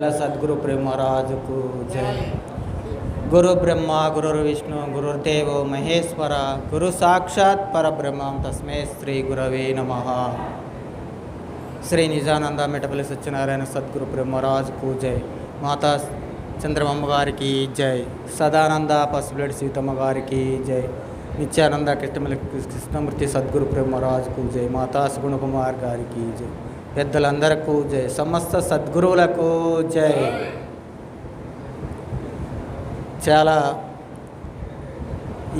सद्गुरु प्रेम महाराज को जय। गुरु ब्रह्मा गुरु विष्णु गुरुदेवो महेश्वर गुरु साक्षात् परब्रह्म तस्मै श्री गुरवे नमः। श्री निजानंद मेटपल्ली सत्यनारायण सद्गुरु प्रेम महाराज को जय। माता चंद्रमम्म गारी की जय। सदानंद पसुब्लेड सीतम्म गारी की जय। नित्यानंद कृष्णमूर्ति सद्गुरु प्रेम महाराज को जय। माता सुगुण कुमार गारी की जय। పెద్దలందరికీ జై, సమస్త సద్గురువులకు జై. చాలా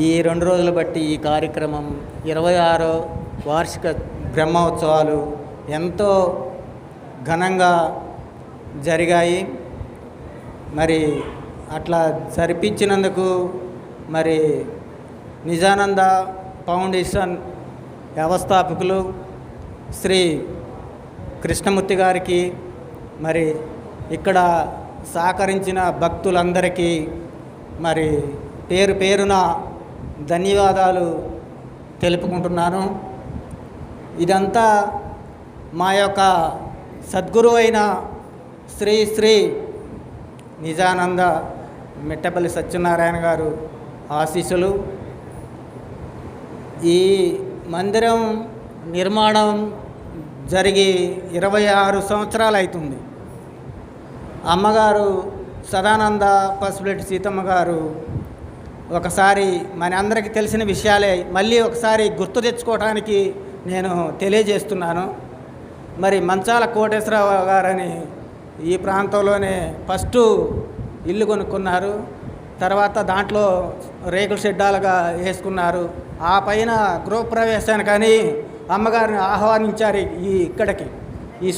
ఈ 2 రోజులు బట్టి ఈ కార్యక్రమం 26వ వార్షిక బ్రహ్మోత్సవాలు ఎంతో ఘనంగా జరిగాయి. మరి అట్లా జరిపించినందుకు మరి నిజానంద ఫౌండేషన్ వ్యవస్థాపకులు శ్రీ కృష్ణమూర్తి గారికి, మరి ఇక్కడ సహకరించిన భక్తులందరికీ మరి పేరు పేరున ధన్యవాదాలు తెలుపుకుంటున్నాను. ఇదంతా మా యొక్క సద్గురు అయిన శ్రీ శ్రీ నిజానంద మెట్టపల్లి సత్యనారాయణ గారు ఆశీస్సులు. ఈ మందిరం నిర్మాణం జరిగి 26 సంవత్సరాలు అవుతుంది. అమ్మగారు సదానంద పసుపులేటి సీతమ్మ గారు ఒకసారి మన అందరికీ తెలిసిన విషయాలే మళ్ళీ ఒకసారి గుర్తు తెచ్చుకోవడానికి నేను తెలియజేస్తున్నాను. మరి మంచాల కోటేశ్వరరావు గారని ఈ ప్రాంతంలోనే ఫస్ట్ ఇల్లు కొనుక్కున్నారు. తర్వాత దాంట్లో రేకుల షెడ్డాలుగా వేసుకున్నారు. ఆ పైన గృహప్రవేశానికి కానీ అమ్మగారిని ఆహ్వానించారు ఇక్కడికి, ఈ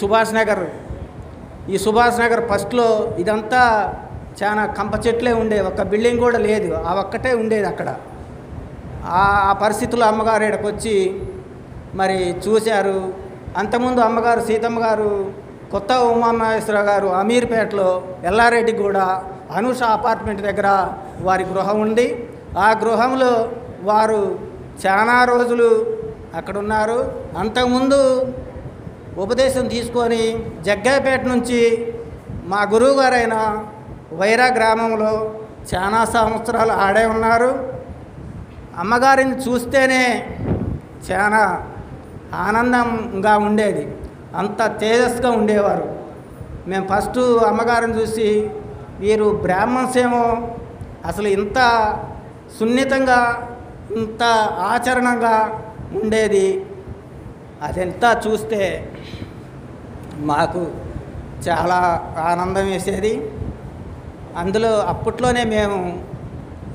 సుభాష్ నగర్ ఫస్ట్లో ఇదంతా చాలా కంప చెట్లే ఉండేవి, ఒక్క బిల్డింగ్ కూడా లేదు, ఆ ఒక్కటే ఉండేది అక్కడ. ఆ పరిస్థితుల్లో అమ్మగారు ఇక్కడికి వచ్చి మరి చూశారు. అంతకుముందు అమ్మగారు సీతమ్మ గారు కొత్త ఉమామహేశ్వర గారు అమీర్పేటలో ఎల్లారెడ్డి కూడా అనూష అపార్ట్మెంట్ దగ్గర వారి గృహం ఉంది. ఆ గృహంలో వారు చాలా రోజులు అక్కడ ఉన్నారు. అంతకుముందు ఉపదేశం తీసుకొని జగ్గాపేట నుంచి మా గురువు గారైన వైరా గ్రామంలో చాలా సంవత్సరాలు ఆడే ఉన్నారు. అమ్మగారిని చూస్తేనే చాలా ఆనందంగా ఉండేది, అంత తేజస్గా ఉండేవారు. మేము ఫస్ట్ అమ్మగారిని చూసి వీరు బ్రాహ్మణ్స్ ఏమో, అసలు ఇంత సున్నితంగా ఇంత ఆచరణగా ఉండేది, అదంతా చూస్తే మాకు చాలా ఆనందం వేసేది. అందులో అప్పట్లోనే మేము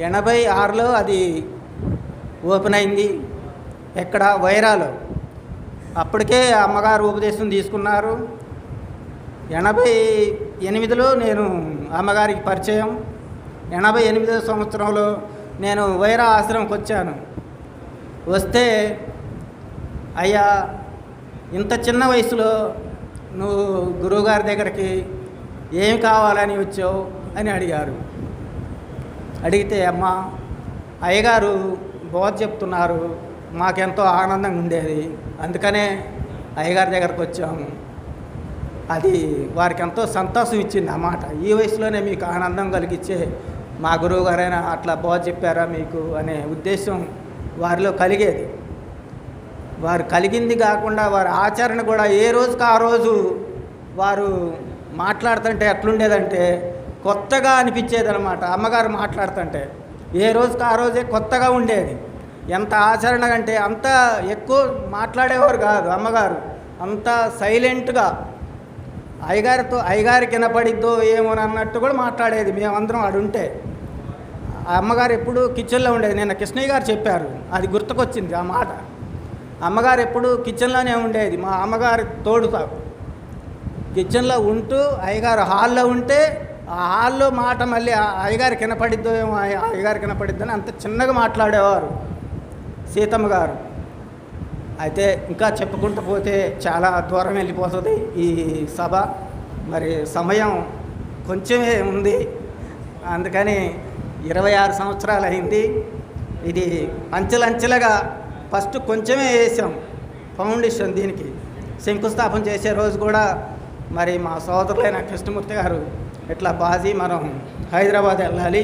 86లో అది ఓపెన్ అయింది, ఎక్కడ వైరాలో. అప్పటికే అమ్మగారు ఉపదేశం తీసుకున్నారు. 88లో నేను అమ్మగారికి పరిచయం. 88వ సంవత్సరంలో నేను వైరా ఆశ్రమంకి వచ్చాను. వస్తే అయ్యా ఇంత చిన్న వయసులో నువ్వు గురువుగారి దగ్గరికి ఏమి కావాలని వచ్చావు అని అడిగారు. అడిగితే అమ్మ అయ్యగారు బోధ చెప్తున్నారు, మాకెంతో ఆనందంగా ఉండేది, అందుకనే అయ్యగారి దగ్గరకు వచ్చాము. అది వారికి ఎంతో సంతోషం ఇచ్చింది అన్నమాట. ఈ వయసులోనే మీకు ఆనందం కలిగించే మా గురువుగారైనా అట్లా బోధ చెప్పారా మీకు అనే ఉద్దేశం వారిలో కలిగేది. వారు కలిగింది కాకుండా వారి ఆచరణ కూడా ఏ రోజుకి ఆ రోజు వారు మాట్లాడుతుంటే ఎట్లుండేదంటే కొత్తగా అనిపించేది అనమాట. అమ్మగారు మాట్లాడుతుంటే ఏ రోజుకి ఆ రోజే కొత్తగా ఉండేది. ఎంత ఆచరణ అంటే అంత ఎక్కువ మాట్లాడేవారు కాదు అమ్మగారు, అంత సైలెంట్గా అయ్యగారికి వినపడిద్దో ఏమోనన్నట్టు కూడా మాట్లాడేది. మేమందరం అడుంటే ఆ అమ్మగారు ఎప్పుడు కిచెన్లో ఉండేది. నిన్న కృష్ణయ్య గారు చెప్పారు, అది గుర్తుకొచ్చింది ఆ మాట. అమ్మగారు ఎప్పుడు కిచెన్లోనే ఉండేది. మా అమ్మగారు తోడుతా కిచెన్లో ఉంటూ అయ్యగారు హాల్లో ఉంటే ఆ హాల్లో మాట మళ్ళీ అయ్యగారికి వినపడిద్దో ఏమో, అయ్యగారికి వినపడిద్దని అంత చిన్నగా మాట్లాడేవారు సీతమ్మ గారు. అయితే ఇంకా చెప్పుకుంటూ పోతే చాలా దూరం వెళ్ళిపోతుంది ఈ సభ. మరి సమయం కొంచెమే ఉంది, అందుకని 26 సంవత్సరాలు అయింది. ఇది అంచెలంచెలుగా ఫస్ట్ కొంచెమే వేసాం ఫౌండేషన్, దీనికి శంకుస్థాపన చేసే రోజు కూడా మరి మా సోదరులైన కృష్ణమూర్తి గారు ఇట్లా బాజీ మనం హైదరాబాద్ వెళ్ళాలి,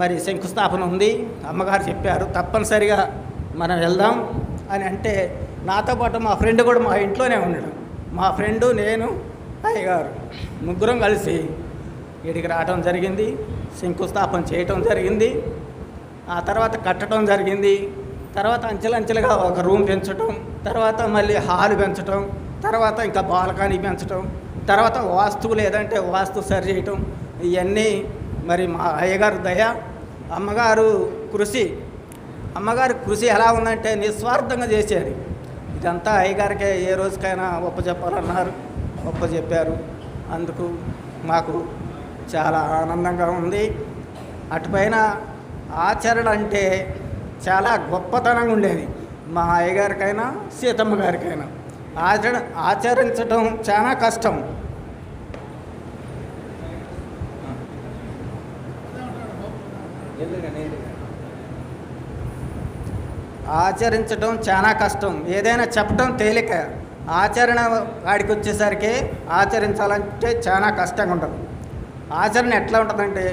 మరి శంకుస్థాపన ఉంది, అమ్మగారు చెప్పారు తప్పనిసరిగా మనం వెళ్దాం అని అంటే, నాతో పాటు మా ఫ్రెండ్ కూడా మా ఇంట్లోనే ఉన్నాడు. మా ఫ్రెండు, నేను, అయ్యగారు ముగ్గురం కలిసి ఇక్కడికి రావడం జరిగింది. శంకుస్థాపన చేయటం జరిగింది. ఆ తర్వాత కట్టడం జరిగింది. తర్వాత అంచెలంచెలుగా ఒక రూమ్ పెంచడం, తర్వాత మళ్ళీ హాల్ పెంచడం, తర్వాత ఇంకా బాల్కనీ పెంచడం, తర్వాత వాస్తు లేదంటే వాస్తు సరి చేయటం, ఇవన్నీ మరి మా అయ్యగారు దయ, అమ్మగారు కృషి. అమ్మగారి కృషి ఎలా ఉందంటే నిస్వార్థంగా చేసేది. ఇదంతా అయ్యగారికే ఏ రోజుకైనా ఒప్పచెప్పాలన్నారు, ఒప్పచెప్పారు. అందుకు మాకు చాలా ఆనందంగా ఉంది. అటుపైన ఆచరణ అంటే చాలా గొప్పతనంగా ఉండేది మా అయ్యగారికైనా సీతమ్మ గారికైనా. ఆచరించడం చాలా కష్టం. ఆచరించడం చాలా కష్టం. ఏదైనా చెప్పడం తేలిక, ఆచరణ వాడికి వచ్చేసరికి ఆచరించాలంటే చాలా కష్టంగా ఉంటుంది. ఆచరణ ఎట్లా ఉంటుందంటే,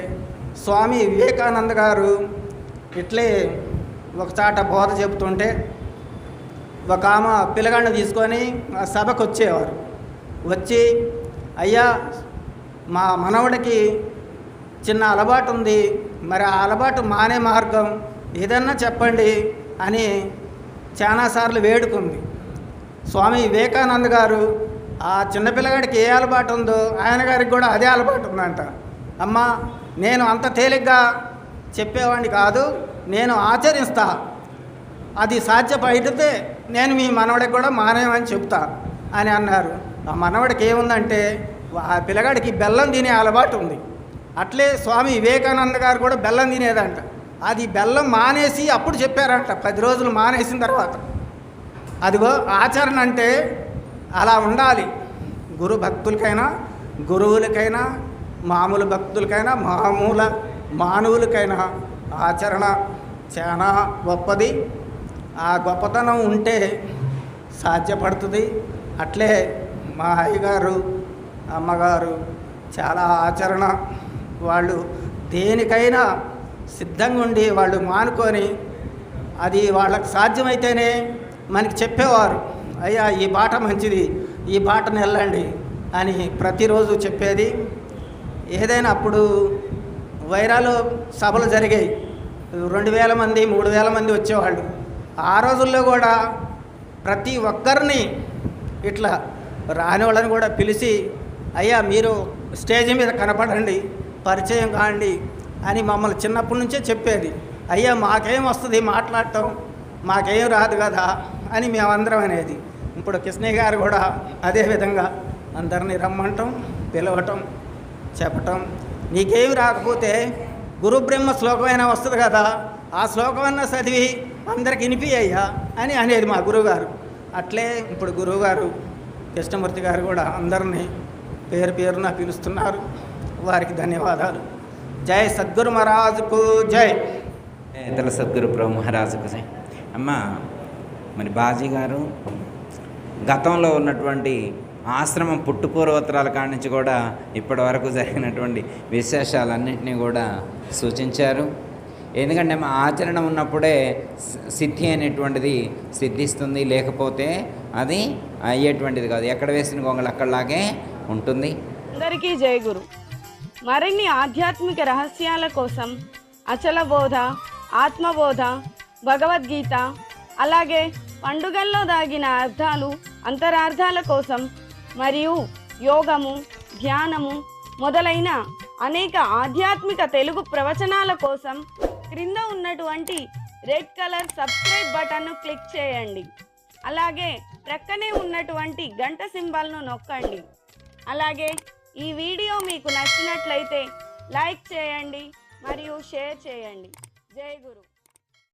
స్వామి వివేకానంద గారు ఇట్లే ఒక చాట బోధ చెబుతుంటే ఒక ఆమె పిల్లగాడిని తీసుకొని ఆ సభకు వచ్చేవారు. వచ్చి, అయ్యా మా మనవడికి చిన్న అలవాటు ఉంది, మరి ఆ అలవాటు మానే మార్గం ఏదన్నా చెప్పండి అని చాలాసార్లు వేడుకుంది. స్వామి వివేకానంద గారు ఆ చిన్నపిల్లగాడికి ఏ అలవాటు ఉందో ఆయన గారికి కూడా అదే అలవాటు ఉందంట. అమ్మ, నేను అంత తేలిగ్గా చెప్పేవాడిని కాదు, నేను ఆచరిస్తా, అది సాధ్యపడితే నేను మీ మనవడికి కూడా మానేమని చెప్తా అని అన్నారు. ఆ మనవడికి ఏముందంటే ఆ పిల్లగాడికి బెల్లం తినే అలవాటు ఉంది. అట్లే స్వామి వివేకానంద గారు కూడా బెల్లం తినేదంట. అది బెల్లం మానేసి అప్పుడు చెప్పారంట, 10 రోజులు మానేసిన తర్వాత. అదిగో ఆచరణ అంటే అలా ఉండాలి. గురు భక్తులకైనా, గురువులకైనా, మామూలు భక్తులకైనా, మానవులకైనా ఆచరణ చాలా గొప్పది. ఆ గొప్పతనం ఉంటే సాధ్యపడుతుంది. అట్లే మా అయ్యగారు, అమ్మగారు చాలా ఆచరణ. వాళ్ళు దేనికైనా సిద్ధంగా ఉండి వాళ్ళు మానుకొని అది వాళ్ళకి సాధ్యమైతేనే మనకి చెప్పేవారు. అయ్యా ఈ బాట మంచిది, ఈ బాటను వెళ్ళండి అని ప్రతిరోజు చెప్పేది. ఏదైనా అప్పుడు వైరాలో సభలు జరిగాయి, 2000 మంది 3000 మంది వచ్చేవాళ్ళు. ఆ రోజుల్లో కూడా ప్రతి ఒక్కరిని ఇట్లా రాని వాళ్ళని కూడా పిలిచి, అయ్యా మీరు స్టేజ్ మీద కనపడండి, పరిచయం కాండి అని మమ్మల్ని చిన్నప్పటి నుంచే చెప్పేది. అయ్యా మాకేం వస్తుంది మాట్లాడటం, మాకేం రాదు కదా అని మేమందరం అనేది. ఇప్పుడు కృష్ణయ్య గారు కూడా అదేవిధంగా అందరినీ రమ్మంటాం, పిలవటం, చెప్పటం. నీకేమి రాకపోతే గురు బ్రహ్మ శ్లోకమైనా వస్తుంది కదా, ఆ శ్లోకమన్నా చదివి అందరికి వినిపియ్యా అని అనేది మా గురువుగారు. అట్లే ఇప్పుడు గురువుగారు కృష్ణమూర్తి గారు కూడా అందరినీ పేరు పేరున పిలుస్తున్నారు. వారికి ధన్యవాదాలు. జై సద్గురు మహారాజుకు జై. ఇతర సద్గురు ప్రభు మహారాజుకు జై. అమ్మ, మరి బాజీ గారు గతంలో ఉన్నటువంటి ఆశ్రమం పుట్టుపూర్వోత్తరాల కాడి నుంచి కూడా ఇప్పటి వరకు జరిగినటువంటి విశేషాలన్నింటినీ కూడా సూచించారు. ఎందుకంటే మా ఆచరణ ఉన్నప్పుడే సిద్ధి అనేటువంటిది సిద్ధిస్తుంది, లేకపోతే అది అయ్యేటువంటిది కాదు. ఎక్కడ వేసిన గొంగలు అక్కడలాగే ఉంటుంది. అందరికీ జై గురు. మరిన్ని ఆధ్యాత్మిక రహస్యాల కోసం అచల బోధ, ఆత్మబోధ, భగవద్గీత, అలాగే పండుగల్లో దాగిన అర్థాలు, అంతరార్థాల కోసం మరియు యోగము, ధ్యానము మొదలైన అనేక ఆధ్యాత్మిక తెలుగు ప్రవచనాల కోసం క్రింద ఉన్నటువంటి రెడ్ కలర్ సబ్స్క్రైబ్ బటన్ను క్లిక్ చేయండి. అలాగే ప్రక్కనే ఉన్నటువంటి గంట సింబల్ను నొక్కండి. అలాగే ఈ వీడియో మీకు నచ్చినట్లయితే లైక్ చేయండి మరియు షేర్ చేయండి. జై గురు.